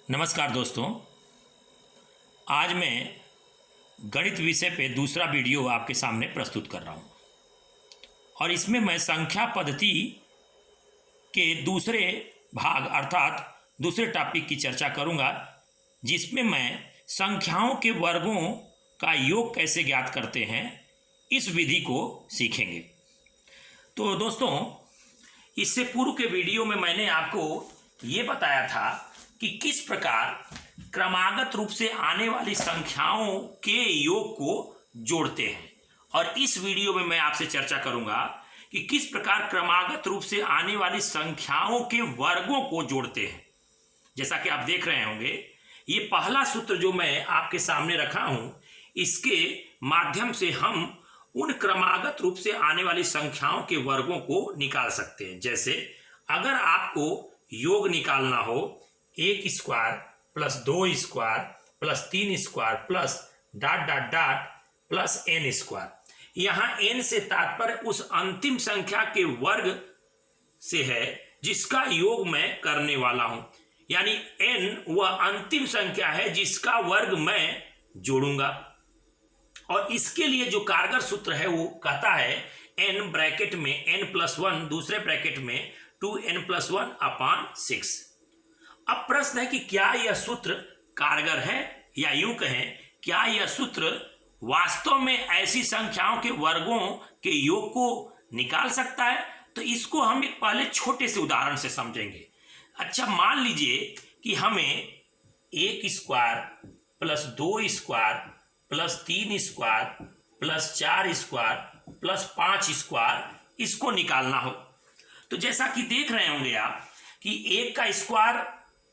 नमस्कार दोस्तों। आज मैं गणित विषय पे दूसरा वीडियो आपके सामने प्रस्तुत कर रहा हूँ और इसमें मैं संख्या पद्धति के दूसरे भाग अर्थात दूसरे टॉपिक की चर्चा करूँगा, जिसमें मैं संख्याओं के वर्गों का योग कैसे ज्ञात करते हैं इस विधि को सीखेंगे। तो दोस्तों, इससे पूर्व के वीडियो में मैंने आपको ये बताया था कि किस प्रकार क्रमागत रूप से आने वाली संख्याओं के योग को जोड़ते हैं, और इस वीडियो में मैं आपसे चर्चा करूंगा कि किस प्रकार क्रमागत रूप से आने वाली संख्याओं के वर्गों को जोड़ते हैं। जैसा कि आप देख रहे होंगे, ये पहला सूत्र जो मैं आपके सामने रखा हूं, इसके माध्यम से हम उन क्रमागत रूप से आने वाली संख्याओं के वर्गों को निकाल सकते हैं। जैसे अगर आपको योग निकालना हो 1 square plus 2 square plus 3 square plus dot dot dot plus n square, यहाँ n से तात्पर्य उस अंतिम संख्या के वर्ग से है जिसका योग मैं करने वाला हूं। यानी n वह अंतिम संख्या है जिसका वर्ग मैं जोड़ूंगा, और इसके लिए जो कारगर सूत्र है वो कहता है n ब्रैकेट में n+1 दूसरे ब्रैकेट में 2n+1/6। अब प्रश्न है कि क्या यह सूत्र कारगर है, या यूं कहें क्या यह सूत्र वास्तव में ऐसी संख्याओं के वर्गों के योग को निकाल सकता है। तो इसको हम एक पहले छोटे से उदाहरण से समझेंगे। अच्छा, मान लीजिए कि हमें 1 square plus 2 square plus 3 square plus 4 square plus 5 square इसको निकालना हो। तो जैसा कि देख रहे होंगे आप कि 1 का स्क्वायर,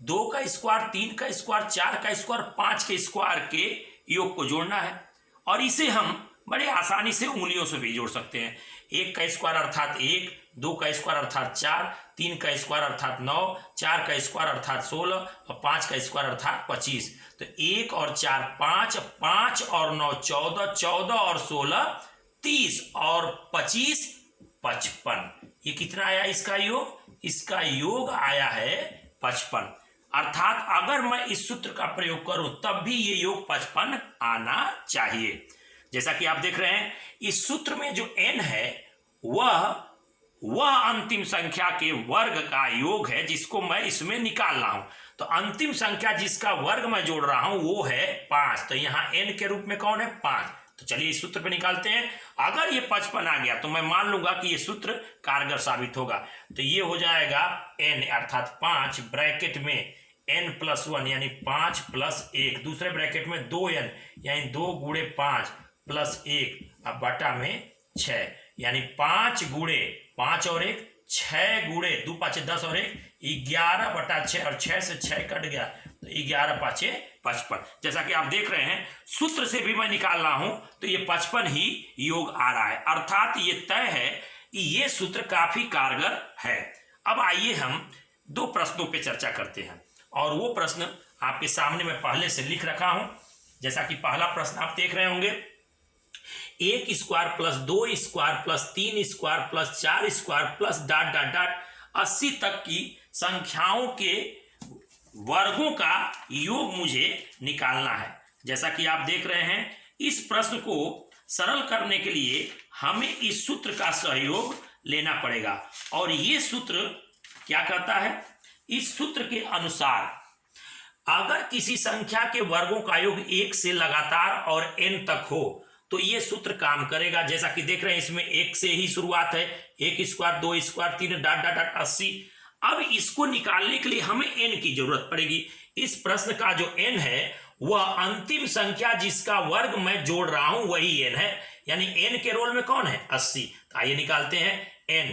2 का स्क्वायर, 3 का स्क्वायर, 4 का स्क्वायर, 5 के स्क्वायर के योग को जोड़ना है, और इसे हम बड़े आसानी से उंगलियों से भी जोड़ सकते हैं। 1 का स्क्वायर अर्थात 1, 2 का स्क्वायर अर्थात 4, 3 का स्क्वायर अर्थात 9, 4 का स्क्वायर अर्थात 16 और 5 का स्क्वायर अर्थात 25। तो 1 और 4 5, 5 और 9 14, 14 और 16 30 और 25 55। ये कितना आया इसका योग? इसका योग आया है 55। अर्थात अगर मैं इस सूत्र का प्रयोग करूं तब भी ये योग 55 आना चाहिए। जैसा कि आप देख रहे हैं, इस सूत्र में जो n है वह अंतिम संख्या के वर्ग का योग है जिसको मैं इसमें निकाल रहा हूं। तो अंतिम संख्या जिसका वर्ग मैं जोड़ रहा हूं वो है 5। तो यहां n के रूप में कौन है? 5। तो चलिए इस सूत्र पे निकालते हैं। अगर ये 55 आ गया तो मैं मान लूंगा कि ये सूत्र कारगर साबित होगा। तो ये हो जाएगा n अर्थात 5 ब्रैकेट में n+1 यानी 5 प्लस 1, दूसरे ब्रैकेट में 2n यानी 2 गुणे 5 प्लस 1 अब बटा में 6, यानी 5 गुणे 5 और 1 6 गुणे 2 5 10 और 1 11/6, और 6 से 6 कट गया तो 11×5 55। जैसा कि आप देख रहे हैं, सूत्र से भी मैं निकाल रहा हूं तो ये 55 ही योग आ रहा है। अर्थात ये तय है कि ये सूत्र काफी कारगर है। अब आइए हम दो प्रश्नों पे चर्चा करते हैं, और वो प्रश्न आपके सामने मैं पहले से लिख रखा हूं। जैसा कि पहला प्रश्न आप देख रहे होंगे, 1 square plus 2 square plus 3 square plus 4 square plus dot dot dot 80 तक की संख्याओं के वर्गों का योग मुझे निकालना है। जैसा कि आप देख रहे हैं, इस प्रश्न को सरल करने के लिए हमें इस सूत्र का सहयोग लेना पड़ेगा, और ये सूत्र क्या कहता है? इस सूत्र के अनुसार अगर किसी संख्या के वर्गों का योग 1 से लगातार और n तक हो तो ये सूत्र काम करेगा। जैसा कि देख रहे हैं, इसमें 1 से ही शुरुआत है, 1 square 2 square 3 dot dot dot 80। अब इसको निकालने के लिए हमें n की जरूरत पड़ेगी। इस प्रश्न का जो n है वह अंतिम संख्या जिसका वर्ग मैं जोड़ रहा हूं वही n है, यानी n के रोल में कौन है? 80। तो आइए निकालते हैं n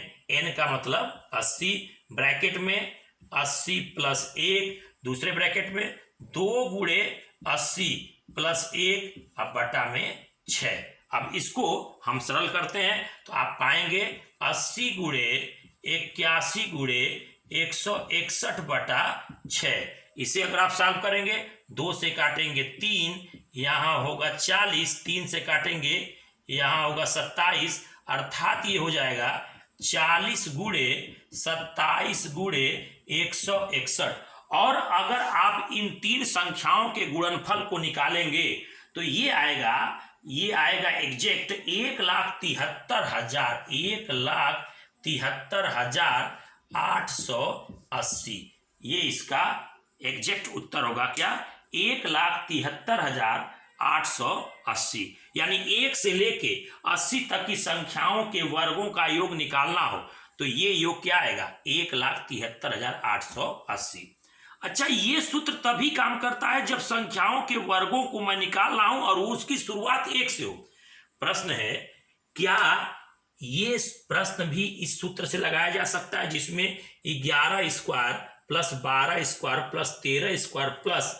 का मतलब 80 ब्रैकेट में 80 प्लस 1 दूसरे ब्रैकेट में 2 गुणे 80 प्लस 1 अब बटा में 6। अब इसको हम सरल करते हैं तो आप पाएंगे 80 गुणे 81 गुणे 161/6। इसे अगर आप सॉल्व करेंगे, 2 से काटेंगे 3, यहाँ होगा 40, 3 से काटेंगे यहाँ होगा 27, अर्थात ये हो जाएगा 40 गुणे 27 गुणे 161, और अगर आप इन तीन संख्याओं के गुणनफल को निकालेंगे तो ये आएगा एग्जैक्ट 1,73,880। ये इसका एग्जैक्ट उत्तर होगा क्या? 1,73,880। यानी 1 से लेके 80 तक की संख्याओं के वर्गों का योग निकालना हो तो ये योग क्या आएगा? 1,73,880। अच्छा, ये सूत्र तभी काम करता है जब संख्याओं के वर्गों को मैं निकाल रहा हूं और उसकी शुरुआत 1 से हो। प्रश्न है, क्या ये प्रश्न भी इस सूत्र से लगाया जा सकता है जिसमें 11 square plus 12 square plus 13 square plus ...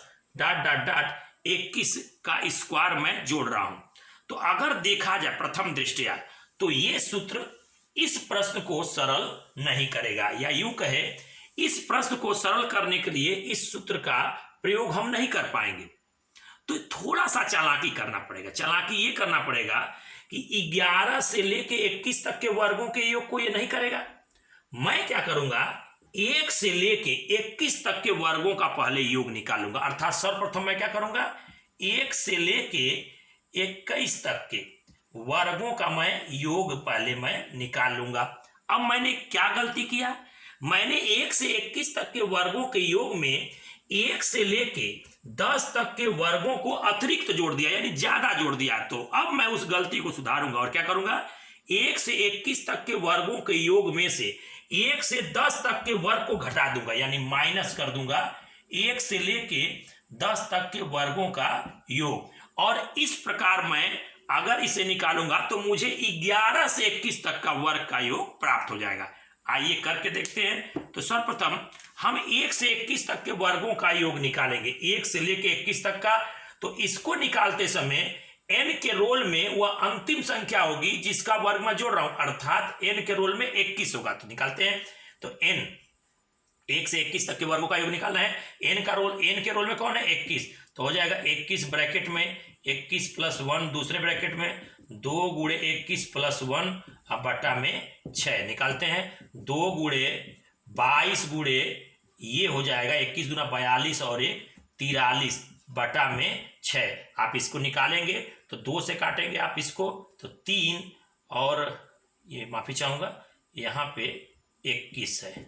21 का स्क्वायर मैं जोड़ रहा हूं? तो अगर देखा जाए प्रथम दृष्टया तो ये सूत्र इस प्रश्न को सरल नहीं करेगा, या यूं कहे इस प्रश्न को सरल करने के लिए इस सूत्र का प्रयोग हम नहीं कर पाएंगे। तो थोड़ा सा चालाकी करना पड़ेगा। चालाकी ये करना पड़ेगा कि 11 से लेके 21 तक के वर्गों के योग को ये नहीं करेगा। मैं क्या करूंगा, 1 से लेके 21 तक के वर्गों का पहले योग निकालूंगा। अर्थात सर्वप्रथम मैं क्या करूंगा, 1 से लेके 21 तक के वर्गों का मैं योग पहले मैं निकाल लूंगा। अब मैंने क्या गलती किया, मैंने 1 से 21 तक के वर्गों के योग में 1 से लेके 10 तक के वर्गों को अतिरिक्त जोड़ दिया, यानी ज्यादा जोड़ दिया। तो अब मैं उस गलती को सुधारूंगा और क्या करूंगा, 1 से 21 तक के वर्गों के योग में से 1 से 10 तक के वर्ग को घटा दूंगा, यानी माइनस कर दूंगा 1 से लेके 10 तक के वर्गों का योग। और इस प्रकार मैं अगर इसे निकालूंगा तो मुझे 11 से 21 तक का वर्ग का योग प्राप्त हो जाएगा। आइए करके देखते हैं। तो सर्वप्रथम हम 1 से 21 तक के वर्गों का योग निकालेंगे, 1 से लेके 21 तक का। तो इसको निकालते समय n के रोल में वह अंतिम संख्या होगी जिसका वर्ग मैं जोड़ रहा हूं, अर्थात n के रोल में 21 होगा। तो निकालते हैं। तो n 1 से 21 तक के वर्गों का योग निकालना है। n के रोल में कौन है? 21। तो हो जाएगा 21 ब्रैकेट में 21 प्लस 1 दूसरे ब्रैकेट में 2 गुणे 21 प्लस 1 अब बटा में 6 निकालते हैं। 2 गुणे 22 गुणे ये हो जाएगा 21 दूना 42 और 1 43 बटा में 6। आप इसको निकालेंगे तो 2 से काटेंगे आप इसको तो 3 और ये माफी चाहूंगा यहाँ पे 21 है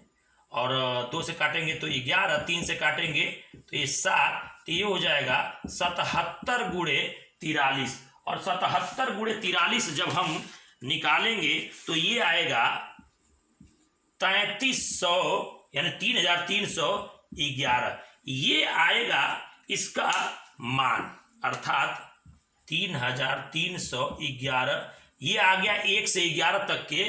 और 2 से काटेंगे तो 11, 3 से काटेंगे तो ये 7, तो ये हो जाएगा 77 गुणे 43। और 77 गुणे 43 जब हम निकालेंगे तो ये आएगा 3300 यानी 3311। ये आएगा इसका मान, अर्थात 3311। ये आ गया 1 से 11 तक के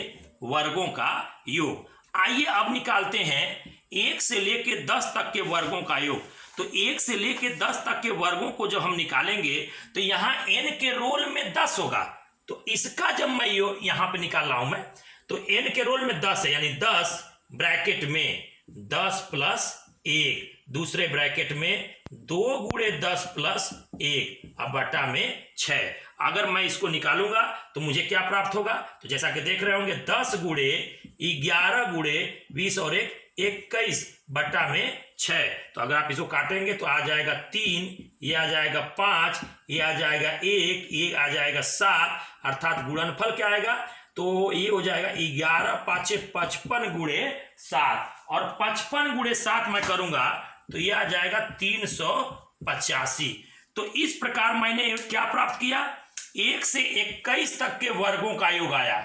वर्गों का योग। आइए अब निकालते हैं 1 से लेके 10 तक के वर्गों का योग। तो 1 से लेके 10 तक के वर्गों को जब हम निकालेंगे तो यहाँ n के रोल में 10 होगा। तो इसका जब मैं यहाँ पे निकाल रहा हूं मैं, तो n के रोल में 10 है, यानी 10 ब्रैकेट में 10 प्लस 1 दूसरे ब्रैकेट में 2 गुणे 10 प्लस 1 अब बटा में 6। अगर मैं इसको निकालूंगा तो मुझे क्या प्राप्त होगा, तो जैसा कि देख रहे होंगे 10 गुणे 11 गुणे 20 और 1 21 बटा में 6। तो अगर आप इसको काटेंगे तो आ जाएगा 3, ये आ जाएगा 5, ये आ जाएगा 1, ये आ जाएगा 7, अर्थात गुणनफल क्या आएगा, तो ये हो जाएगा 11 5 55 गुणे 7 और 55 गुणे 7 मैं करूंगा तो ये आ जाएगा 385। तो इस प्रकार मैंने क्या प्राप्त किया, 1 से 21 तक के वर्गों का योग आया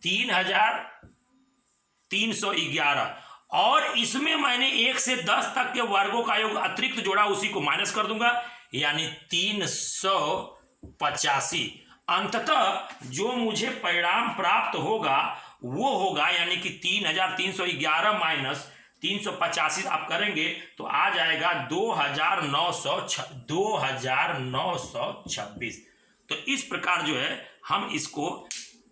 3311 और इसमें मैंने 1 से 10 तक के वर्गों का योग अतिरिक्त जोड़ा, उसी को माइनस कर दूंगा यानी 385। अंततः जो मुझे परिणाम प्राप्त होगा वो होगा यानी कि 3311 माइनस 385 आप करेंगे तो आ जाएगा 2926। तो इस प्रकार जो है हम इसको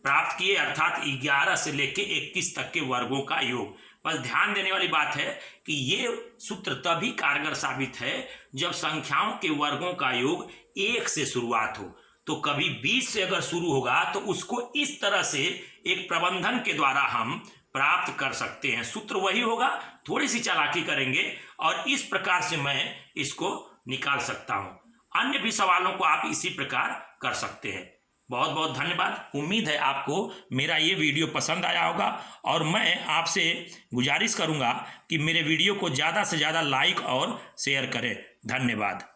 प्राप्त किए, अर्थात 11 से लेके 21 तक के वर्गों का योग। बस ध्यान देने वाली बात है कि ये सूत्र तभी कारगर साबित है जब संख्याओं के वर्गों का योग 1 से शुरुआत हो। तो कभी 20 से अगर शुरू होगा तो उसको इस तरह से एक प्रबंधन के द्वारा हम प्राप्त कर सकते हैं। सूत्र वही होगा, थोड़ी सी चालाकी करेंगे और इस प्रकार से मैं इसको निकाल सकता हूं। अन्य भी सवालों को आप इसी प्रकार कर सकते हैं। बहुत बहुत धन्यवाद। उम्मीद है आपको मेरा ये वीडियो पसंद आया होगा और मैं आपसे गुजारिश करूंगा कि मेरे वीडियो को ज़्यादा से ज़्यादा लाइक और शेयर करें। धन्यवाद।